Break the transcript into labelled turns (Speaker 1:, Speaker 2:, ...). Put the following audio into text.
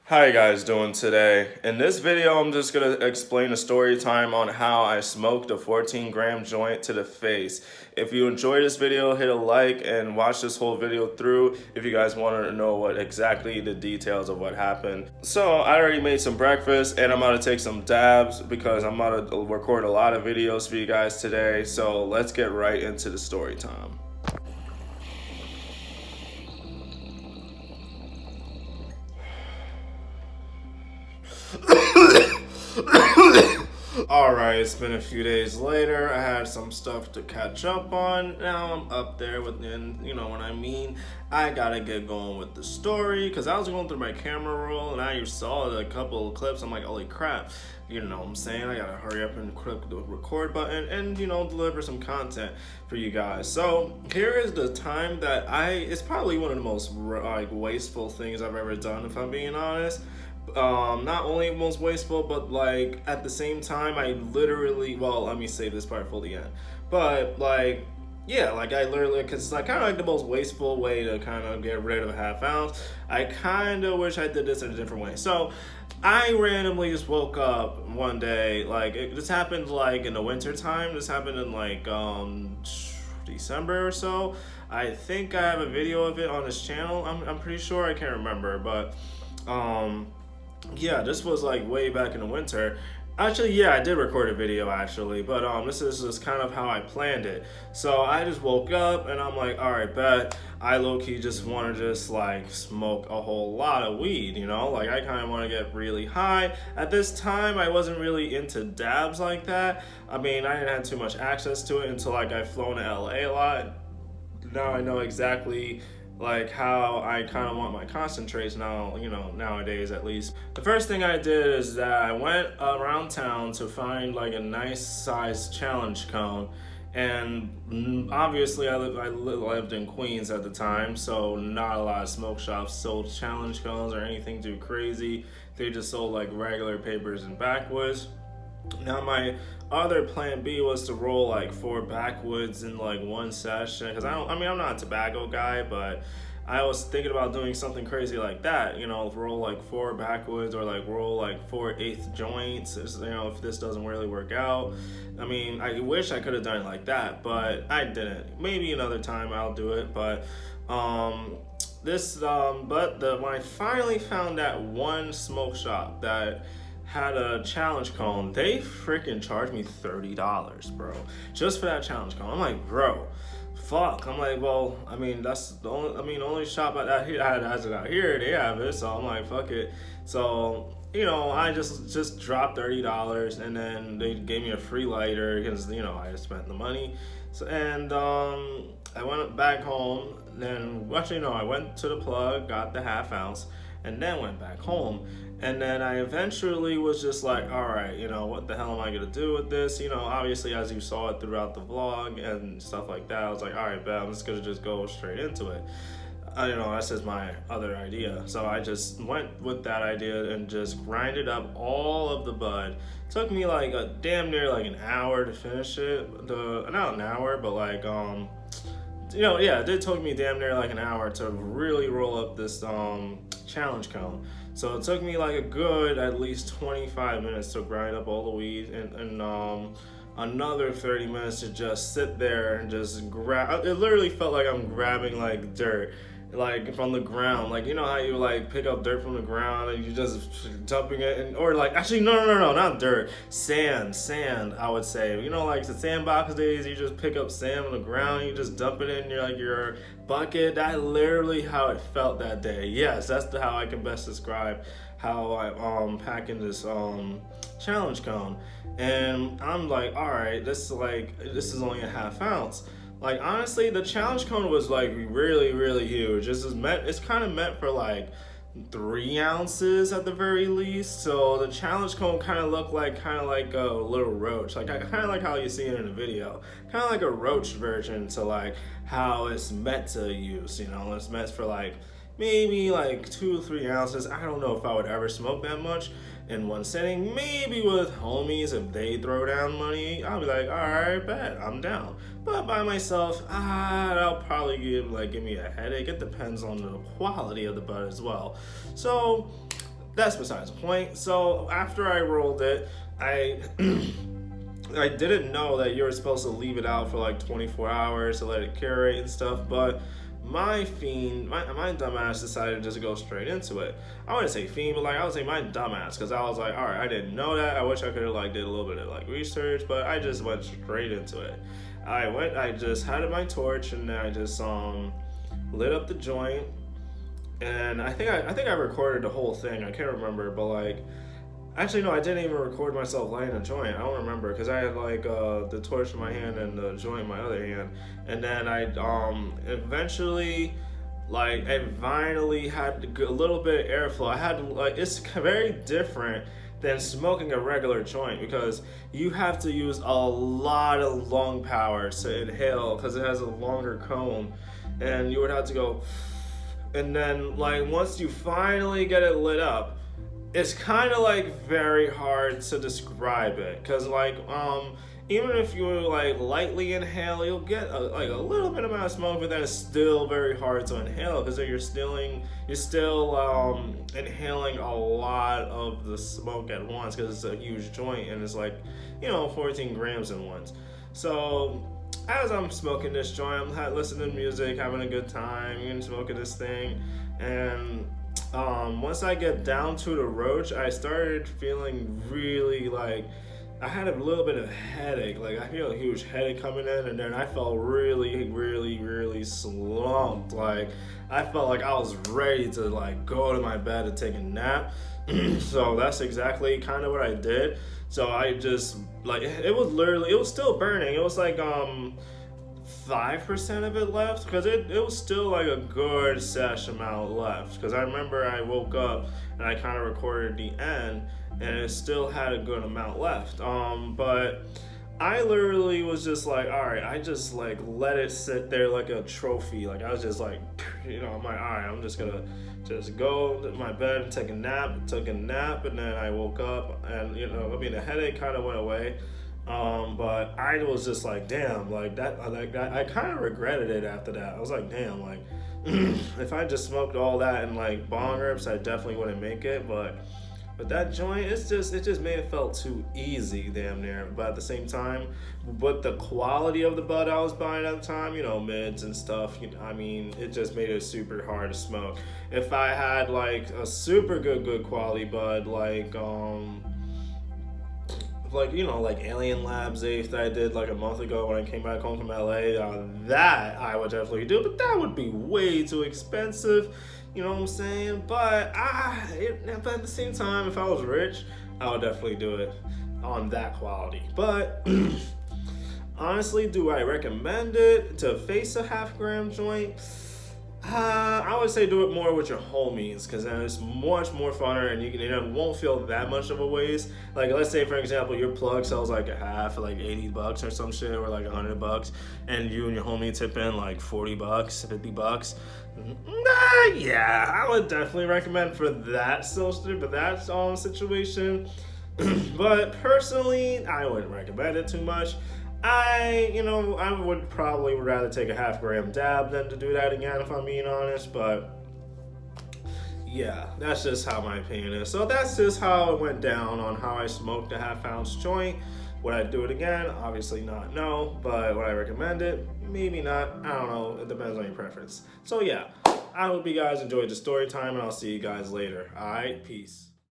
Speaker 1: How you guys doing today? In this video, I'm just gonna explain a story time on how I smoked a 14-gram joint to the face. If you enjoyed this video, hit a like and watch this whole video through if you guys want to know what exactly the details of what happened. So I already made some breakfast and I'm about to take some dabs because I'm about to record a lot of videos for you guys today. So let's get right into the story time. Alright, it's been a few days later. I had some stuff to catch up on. Now I'm up there within, you know what I mean. I gotta get going with the story because I was going through my camera roll and I saw a couple of clips. I'm like, holy crap, you know what I'm saying? I gotta hurry up and click the record button and, you know, deliver some content for you guys. So here is the time that it's probably one of the most like wasteful things I've ever done, if I'm being honest. Not only most wasteful, but like at the same time, I literally, well, let me save this part for the end. But like, yeah, like I literally, cause it's like kind of like the most wasteful way to kind of get rid of a half ounce. I kind of wish I did this in a different way. So I randomly just woke up one day, like this happened like in the winter time. This happened in like December or so. I think I have a video of it on this channel. I'm pretty sure, I can't remember, but yeah, this was like way back in the winter. Actually, yeah, I did record a video actually, but this is just kind of how I planned it. So I just woke up and I'm like, all right, bet. I low-key just want to just like smoke a whole lot of weed, you know? Like I kind of want to get really high. At this time, I wasn't really into dabs like that. I mean, I didn't have too much access to it until like I've flown to LA a lot. Now I know exactly like how I kind of want my concentrates now, you know, nowadays at least. The first thing I did is that I went around town to find like a nice sized challenge cone. And obviously I lived in Queens at the time, so not a lot of smoke shops sold challenge cones or anything too crazy. They just sold like regular papers and backwoods. Now my other plan B was to roll like 4 backwoods in like one session, because I'm not a tobacco guy, but I was thinking about doing something crazy like that, you know, roll like 4 backwoods or like roll like 4/8 joints, you know, if this doesn't really work out. I mean, I wish I could have done it like that, but I didn't. Maybe another time I'll do it, but when I finally found that one smoke shop that had a challenge cone, they freaking charged me $30, bro, just for that challenge cone. I'm like, bro, fuck. I'm like, well, I mean, that's the only shop that has it out here, they have it, so I'm like, fuck it. So, you know, I just dropped $30, and then they gave me a free lighter because, you know, I had spent the money. So, and I went back home. Then actually no, I went to the plug, got the half ounce, and then went back home. And then I eventually was just like, all right, you know, what the hell am I gonna do with this? You know, obviously as you saw it throughout the vlog and stuff like that, I was like, all right, bet, I'm just gonna go straight into it. You know, that's just my other idea. So I just went with that idea and just grinded up all of the bud. Took me like a damn near like an hour to finish it. Not an hour, but like you know, yeah, it did take me damn near like an hour to really roll up this challenge cone. So it took me like a good at least 25 minutes to grind up all the weed, and another 30 minutes to just sit there and just grab. It literally felt like I'm grabbing like dirt, like from the ground. Like, you know how you like pick up dirt from the ground and you just dumping it in, or like, actually no, not dirt, sand, I would say. You know, like the sandbox days, you just pick up sand on the ground, you just dump it in your bucket. That literally how it felt that day. Yes, that's how I can best describe how I packing this challenge cone. And I'm like, all right, this is only a half ounce. Like, honestly, the challenge cone was like really, really huge. It's kind of meant for like 3 ounces at the very least. So the challenge cone kind of looked like a little roach. Like, I kind of like how you see it in the video. Kind of like a roach version to like how it's meant to use, you know. It's meant for like maybe like 2 or 3 ounces. I don't know if I would ever smoke that much in one sitting. Maybe with homies, if they throw down money, I'll be like, all right, bet, I'm down. But by myself, that'll probably give me a headache. It depends on the quality of the bud as well. So that's besides the point. So after I rolled it, I I didn't know that you were supposed to leave it out for like 24 hours to let it curate and stuff, but my dumbass decided to just go straight into it. I wouldn't say fiend, but like I would say my dumbass, because I was like, all right, I didn't know that. I wish I could have like did a little bit of like research, but I just went straight into it. I just had my torch, and then I just lit up the joint, and I think I recorded the whole thing. I can't remember, but like. Actually, no, I didn't even record myself lighting a joint. I don't remember because I had like the torch in my hand and the joint in my other hand, and then I eventually, like, I finally had a little bit of airflow. I had like it's very different than smoking a regular joint because you have to use a lot of lung power to inhale because it has a longer cone, and you would have to go, and then like once you finally get it lit up, it's kind of like very hard to describe it because like even if you like lightly inhale, you'll get like a little bit amount of smoke, but then it's still very hard to inhale because you're still inhaling a lot of the smoke at once because it's a huge joint and it's like 14 grams in once. So as I'm smoking this joint, I'm listening to music, having a good time, and smoking this thing, and once I get down to the roach, I started feeling really like I had a little bit of headache. Like I feel a huge headache coming in, and then I felt really, really, really slumped. Like I felt like I was ready to like go to my bed and take a nap. So that's exactly kind of what I did. So I just like it was still burning. It was like 5% of it left because it was still like a good sesh amount left because I remember I woke up and I kind of recorded the end and it still had a good amount left, but I literally was just like, all right, I just like let it sit there like a trophy. Like I was just like, I'm like, all right, I'm just gonna just go to my bed and take a nap. Took a nap, and then I woke up, and the headache kind of went away. But I was just like, damn, like that. I kind of regretted it after that. I was like, damn, like if I just smoked all that and like bong rips, I definitely wouldn't make it. But that joint, it just made it felt too easy, damn near. But at the same time, but the quality of the bud I was buying at the time, mids and stuff, I mean, it just made it super hard to smoke. If I had like a super good quality bud, like Alien Labs Eighth that I did like a month ago when I came back home from LA, that I would definitely do, but that would be way too expensive. You know what I'm saying? But at the same time, if I was rich, I would definitely do it on that quality. But honestly, do I recommend it to face a half-gram joint? I would say do it more with your homies because then it's much more funner and it won't feel that much of a waste. Like let's say for example your plug sells like a half for like $80 or some shit or like $100, and you and your homie tip in like $40, $50. Yeah, I would definitely recommend for that situation. But personally, I wouldn't recommend it too much. I would probably rather take a half-gram dab than to do that again, if I'm being honest, but yeah, that's just how my opinion is. So that's just how it went down on how I smoked a half-ounce joint. Would I do it again? Obviously not, no, but would I recommend it? Maybe not, I don't know, it depends on your preference. So yeah, I hope you guys enjoyed the story time, and I'll see you guys later. Alright, peace.